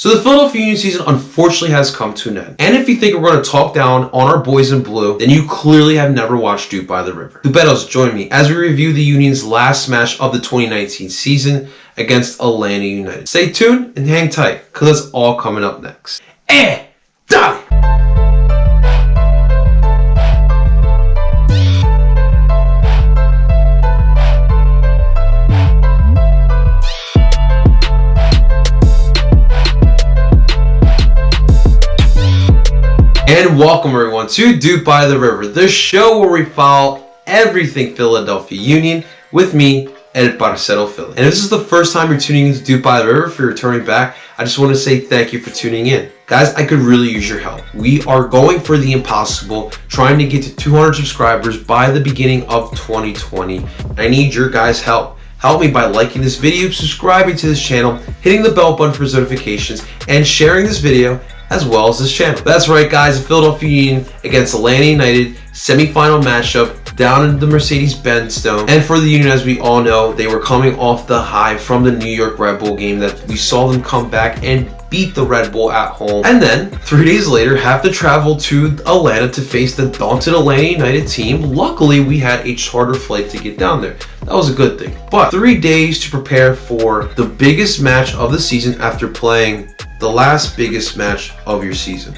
So the Philadelphia Union season unfortunately has come to an end. And if you think we're going to talk down on our boys in blue, then you clearly have never watched DOOP by the River. Dubetos, join me as we review the Union's last match of the 2019 season against Atlanta United. Stay tuned and hang tight, because that's all coming up next. Dale! And welcome everyone to DOOP by the River, the show where we follow everything Philadelphia Union with me, El Parcero Philly. And if this is the first time you're tuning into DOOP by the River, if you're returning back, I just want to say thank you for tuning in. Guys, I could really use your help. We are going for the impossible, trying to get to 200 subscribers by the beginning of 2020. I need your guys' help. Help me by liking this video, subscribing to this channel, hitting the bell button for notifications, and sharing this video as well as this channel. That's right, guys, the Philadelphia Union against Atlanta United semi-final matchup down in the Mercedes-Benz Dome. And for the Union, as we all know, they were coming off the high from the New York Red Bull game that we saw them come back and beat the Red Bull at home. And then 3 days later, have to travel to Atlanta to face the daunted Atlanta United team. Luckily, we had a charter flight to get down there. That was a good thing. But 3 days to prepare for the biggest match of the season after playing the last biggest match of your season.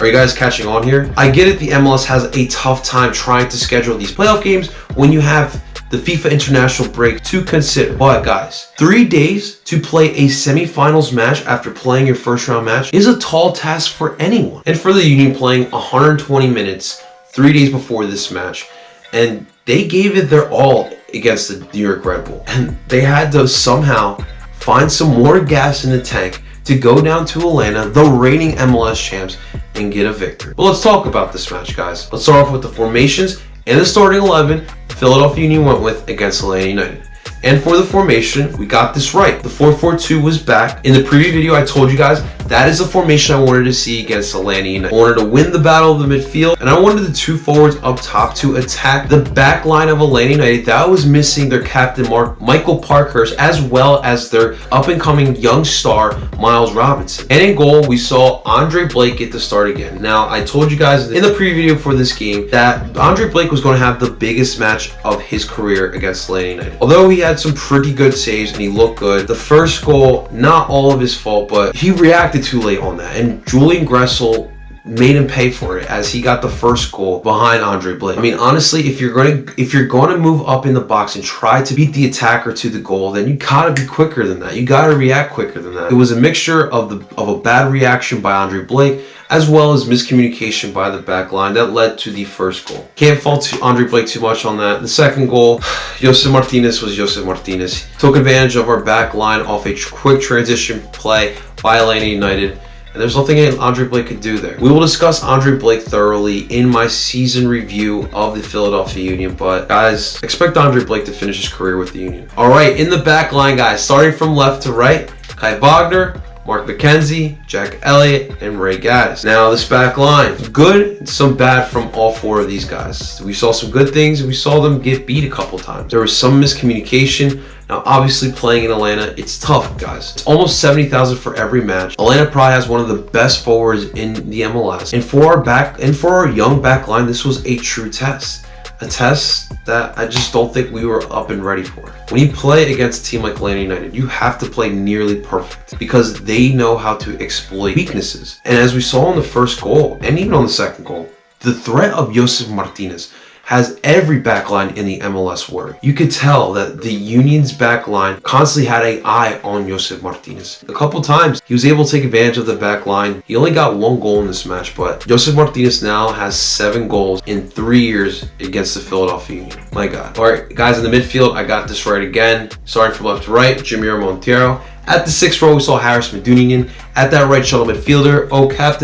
Are you guys catching on here? I get it, the MLS has a tough time trying to schedule these playoff games when you have the FIFA international break to consider. But guys, 3 days to play a semifinals match after playing your first round match is a tall task for anyone. And for the Union, playing 120 minutes 3 days before this match, and they gave it their all against the New York Red Bull. And they had to somehow find some more gas in the tank to go down to Atlanta, the reigning MLS champs, and get a victory. But let's talk about this match, guys. Let's start off with the formations and the starting 11 the Philadelphia Union went with against Atlanta United. And for the formation, we got this right. The 4-4-2 was back. In the preview video, I told you guys that is the formation I wanted to see against Atlanta United. I wanted to win the battle of the midfield, and I wanted the two forwards up top to attack the back line of Atlanta United that was missing their captain Michael Parkhurst, as well as their up-and-coming young star Miles Robinson. And in goal, we saw Andre Blake get the start again. Now, I told you guys in the preview video for this game that Andre Blake was going to have the biggest match of his career against Atlanta United. Although he had some pretty good saves and he looked good, the first goal, not all of his fault, but he reacted too late on that, and Julian Gressel made him pay for it as he got the first goal behind Andre Blake. I mean, honestly, if you're going to move up in the box and try to beat the attacker to the goal, then you gotta be quicker than that. You gotta react quicker than that. It was a mixture of a bad reaction by Andre Blake as well as miscommunication by the back line that led to the first goal. Can't fault Andre Blake too much on that. The second goal, Josef Martinez was Josef Martinez. Took advantage of our back line off a quick transition play by Atlanta United. And there's nothing Andre Blake could do there. We will discuss Andre Blake thoroughly in my season review of the Philadelphia Union, but guys, expect Andre Blake to finish his career with the Union. All right, in the back line, guys, starting from left to right, Kai Wagner, Mark McKenzie, Jack Elliott, and Ray Gaddis. Now, this back line, good and some bad from all four of these guys. We saw some good things, and we saw them get beat a couple times. There was some miscommunication. Now, obviously, playing in Atlanta, it's tough, guys. It's almost 70,000 for every match. Atlanta probably has one of the best forwards in the MLS. And for our young back line, this was a true test. A test that I just don't think we were up and ready for. When you play against a team like Atlanta United, you have to play nearly perfect because they know how to exploit weaknesses. And as we saw in the first goal, and even on the second goal, the threat of Josef Martinez has every backline in the MLS worried. You could tell that the Union's backline constantly had an eye on Josef Martinez. A couple times, he was able to take advantage of the backline. He only got 1 goal in this match, but Josef Martinez now has 7 goals in 3 years against the Philadelphia Union. My God. All right, guys, in the midfield, I got this right again. Starting from left to right, Jamir Monteiro. At the 6th row, we saw Harris Medunian. At that right shuttle midfielder,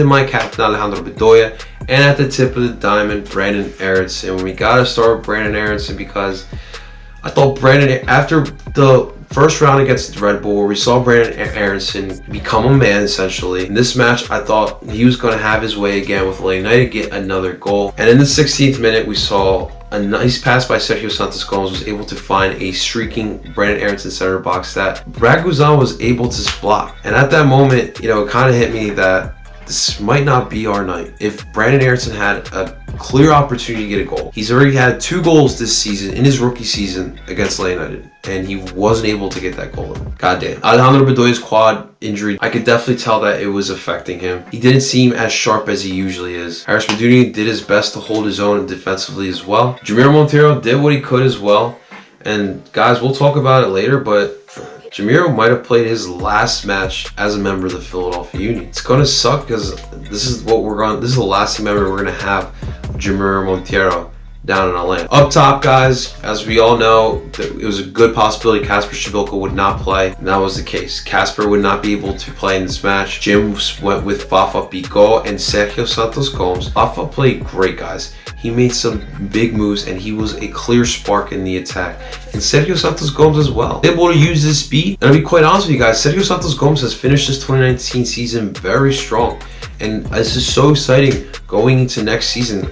my captain, Alejandro Bedoya. And at the tip of the diamond, Brandon Aronson. We gotta start with Brandon Aronson because I thought after the first round against the Red Bull, where we saw Brandon Aronson become a man essentially, in this match, I thought he was going to have his way again with Atlanta United, get another goal. And in the 16th minute, we saw a nice pass by Sergio Santos Gomes was able to find a streaking Brandon Aronson center box that Brad Guzan was able to block. And at that moment, you know, it kind of hit me that this might not be our night. If Brandon Aronson had a clear opportunity to get a goal, he's already had 2 goals this season in his rookie season against Atlanta United, and he wasn't able to get that goal in. God damn. Alejandro Bedoya's quad injury, I could definitely tell that it was affecting him. He didn't seem as sharp as he usually is. Harris Meduni did his best to hold his own defensively as well. Jamiro Monteiro did what he could as well. And guys, we'll talk about it later, but Jamiro might have played his last match as a member of the Philadelphia Union. It's gonna suck because this is the last team member we're gonna have, Jamiro Monteiro, down in Atlanta. Up top, guys, as we all know, it was a good possibility Kasper Šibilka would not play, and that was the case. Kasper would not be able to play in this match. Jim went with Fafa Picault and Sergio Santos Gomes. Fafa played great, guys. He made some big moves, and he was a clear spark in the attack. And Sergio Santos Gomes as well. Able to use his speed. And I'll be quite honest with you guys, Sergio Santos Gomes has finished this 2019 season very strong. And this is so exciting going into next season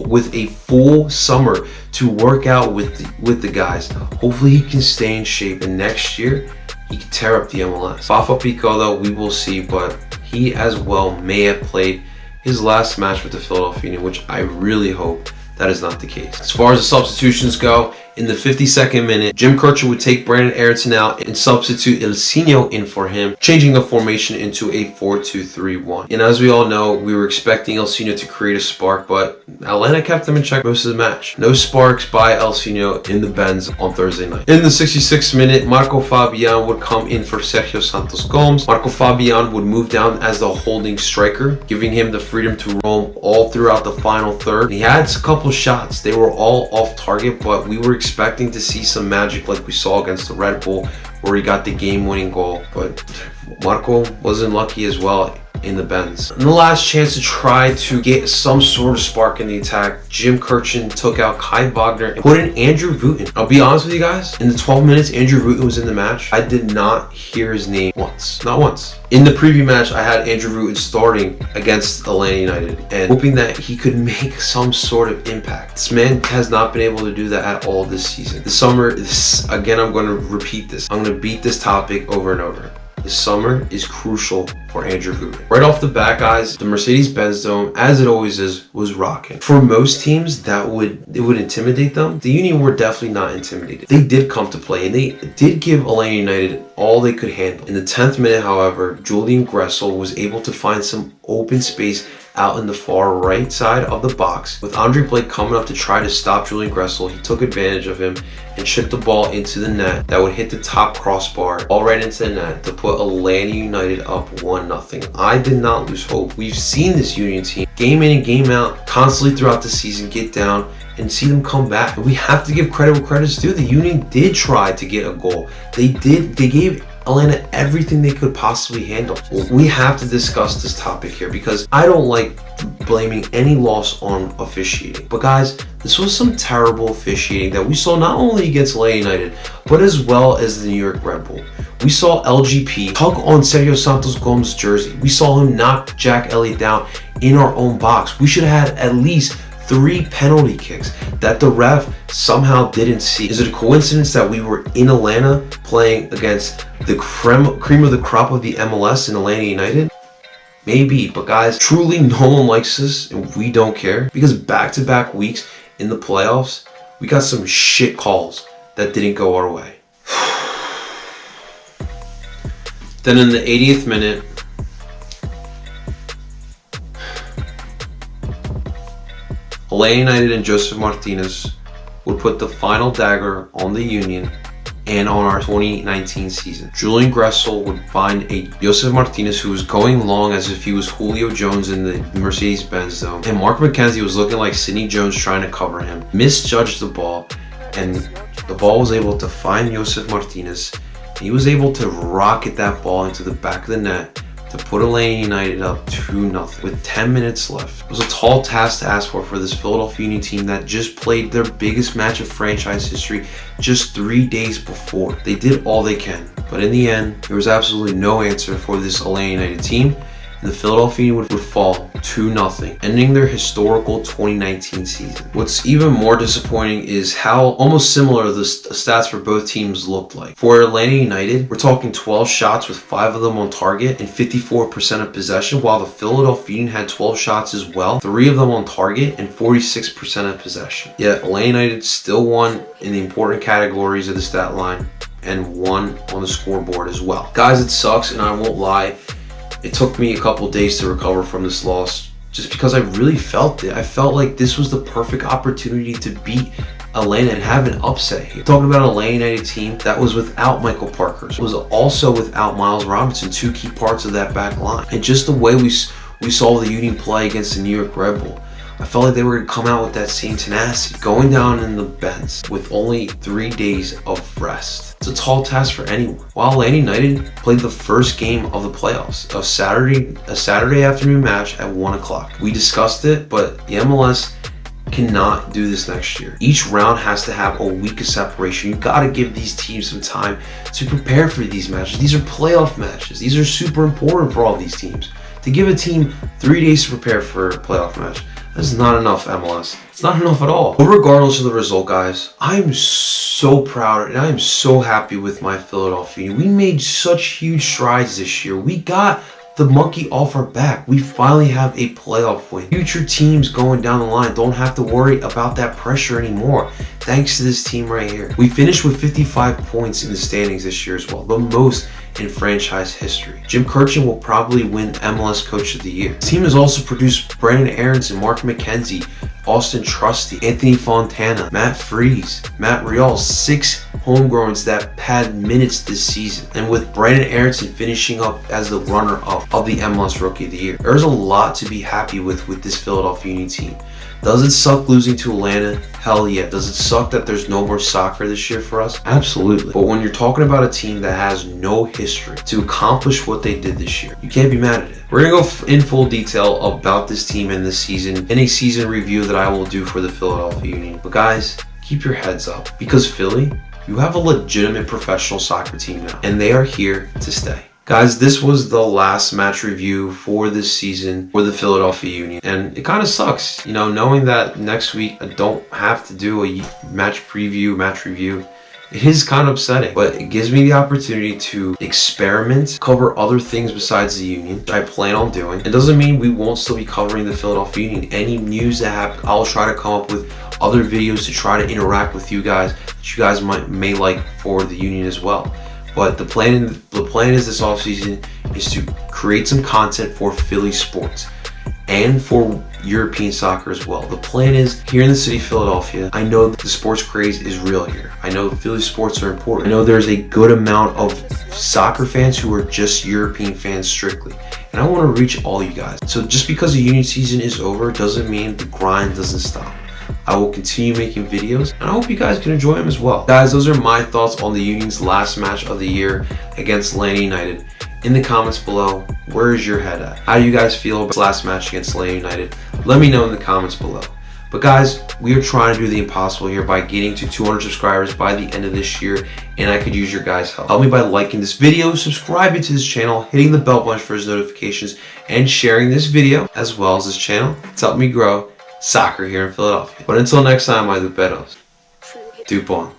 with a full summer to work out with the guys. Hopefully he can stay in shape, and next year he can tear up the MLS. Fafa Picault, though, we will see, but he as well may have played his last match with the Philadelphia Union, which I really hope that is not the case. As far as the substitutions go, in the 52nd minute, Jim Kircher would take Brandon Aronson out and substitute Ilsinho in for him, changing the formation into a 4-2-3-1. And as we all know, we were expecting Ilsinho to create a spark, but Atlanta kept him in check most of the match. No sparks by Ilsinho in the Benz on Thursday night. In the 66th minute, Marco Fabian would come in for Sergio Santos Gomes. Marco Fabian would move down as the holding striker, giving him the freedom to roam all throughout the final third. He had a couple shots. They were all off target, but we were expecting to see some magic like we saw against the Red Bull, where he got the game-winning goal. But Marco wasn't lucky as well in the Benz. In the last chance to try to get some sort of spark in the attack, Jim Kirchen took out Kai Wagner and put in Andrew Wooten. I'll be honest with you guys, in the 12 minutes Andrew Wooten was in the match, I did not hear his name once. Not once. In the preview match, I had Andrew Wooten starting against Atlanta United and hoping that he could make some sort of impact. This man has not been able to do that at all this season. This summer, again, I'm going to repeat this. I'm going to beat this topic over and over. The summer is crucial for Andrew Wooten. Right off the bat, guys, the Mercedes-Benz Dome, as it always is, was rocking. For most teams, it would intimidate them. The Union were definitely not intimidated. They did come to play, and they did give Atlanta United all they could handle. In the 10th minute, however, Julian Gressel was able to find some open space out in the far right side of the box. With Andre Blake coming up to try to stop Julian Gressel, he took advantage of him and chipped the ball into the net that would hit the top crossbar, all right into the net to put Atlanta United up 1-0. I did not lose hope. We've seen this Union team game in and game out, constantly throughout the season, get down and see them come back. We have to give credit where credit's due. The Union did try to get a goal. They gave Atlanta everything they could possibly handle. We have to discuss this topic here because I don't like blaming any loss on officiating. But guys, this was some terrible officiating that we saw not only against Atlanta United, but as well as the New York Red Bull. We saw LGP tug on Sergio Santos Gomes' jersey. We saw him knock Jack Elliott down in our own box. We should have had at least 3 penalty kicks that the ref somehow didn't see. Is it a coincidence that we were in Atlanta playing against the cream of the crop of the MLS in Atlanta United? Maybe, but guys, truly no one likes this and we don't care because back-to-back weeks in the playoffs, we got some shit calls that didn't go our way. Then in the 80th minute, Atlanta United and Joseph Martinez would put the final dagger on the Union and on our 2019 season. Julian Gressel would find a Joseph Martinez who was going long as if he was Julio Jones in the Mercedes-Benz Dome. And Mark McKenzie was looking like Sidney Jones trying to cover him. Misjudged the ball, and the ball was able to find Joseph Martinez. He was able to rocket that ball into the back of the net to put Atlanta United up 2-0 with 10 minutes left. It was a tall task to ask for this Philadelphia Union team that just played their biggest match of franchise history just 3 days before. They did all they can, but in the end, there was absolutely no answer for this Atlanta United team, and the Philadelphia Union would fall 2-0, ending their historical 2019 season. What's even more disappointing is how almost similar the stats for both teams looked like. For Atlanta United, we're talking 12 shots with 5 of them on target and 54% of possession, while the Philadelphia Union had 12 shots as well, 3 of them on target and 46% of possession. Yet Atlanta United still won in the important categories of the stat line and won on the scoreboard as well. Guys, it sucks, and I won't lie. It took me a couple days to recover from this loss just because I really felt it. I felt like this was the perfect opportunity to beat Atlanta and have an upset here. Talking about an Atlanta United team that was without Michael Parker, was also without Miles Robinson, 2 key parts of that back line. And just the way we saw the Union play against the New York Red Bull, I felt like they were going to come out with that same tenacity. Going down in the Benz with only 3 days of rest, it's a tall task for anyone. While Atlanta United played the first game of the playoffs, a Saturday afternoon match at 1 o'clock. We discussed it, but the MLS cannot do this next year. Each round has to have a week of separation. You got to give these teams some time to prepare for these matches. These are playoff matches. These are super important for all these teams. To give a team 3 days to prepare for a playoff match, that's not enough, MLS. It's not enough at all. But regardless of the result, guys, I am so proud and I am so happy with my Philadelphia. We made such huge strides this year. We got the monkey off our back. We finally have a playoff win. Future teams going down the line don't have to worry about that pressure anymore, thanks to this team right here. We finished with 55 points in the standings this year as well, the most in franchise history. Jim Kirchin will probably win MLS Coach of the Year. The team has also produced Brandon Aronson, Mark McKenzie, Austin Trusty, Anthony Fontana, Matt Freese, Matt Rial, 6 homegrowns that had minutes this season. And with Brandon Aronson finishing up as the runner-up of the MLS Rookie of the Year, there's a lot to be happy with this Philadelphia Union team. Does it suck losing to Atlanta? Hell yeah. Does it suck that there's no more soccer this year for us? Absolutely. But when you're talking about a team that has no history to accomplish what they did this year, you can't be mad at it. We're going to go in full detail about this team and this season in a season review that I will do for the Philadelphia Union. But guys, keep your heads up, because Philly, you have a legitimate professional soccer team now, and they are here to stay. Guys, this was the last match review for this season for the Philadelphia Union. And it kind of sucks, you know, knowing that next week I don't have to do a match preview, match review. It is kind of upsetting, but it gives me the opportunity to experiment, cover other things besides the Union, which I plan on doing. It doesn't mean we won't still be covering the Philadelphia Union. Any news that happens, I'll try to come up with other videos to try to interact with you guys that you guys may like for the Union as well. But the plan is this offseason is to create some content for Philly sports and for European soccer as well. The plan is here in the city of Philadelphia. I know that the sports craze is real here. I know Philly sports are important. I know there's a good amount of soccer fans who are just European fans strictly. And I want to reach all you guys. So just because the Union season is over doesn't mean the grind doesn't stop. I will continue making videos, and I hope you guys can enjoy them as well. Guys, those are my thoughts on the Union's last match of the year against Atlanta United. In the comments below, where is your head at? How do you guys feel about this last match against Atlanta United? Let me know in the comments below. But guys, we are trying to do the impossible here by getting to 200 subscribers by the end of this year, and I could use your guys' help. Help me by liking this video, subscribing to this channel, hitting the bell button for his notifications, and sharing this video as well as this channel. It's helped me grow soccer here in Philadelphia. But until next time, my Dooperos, Doop on.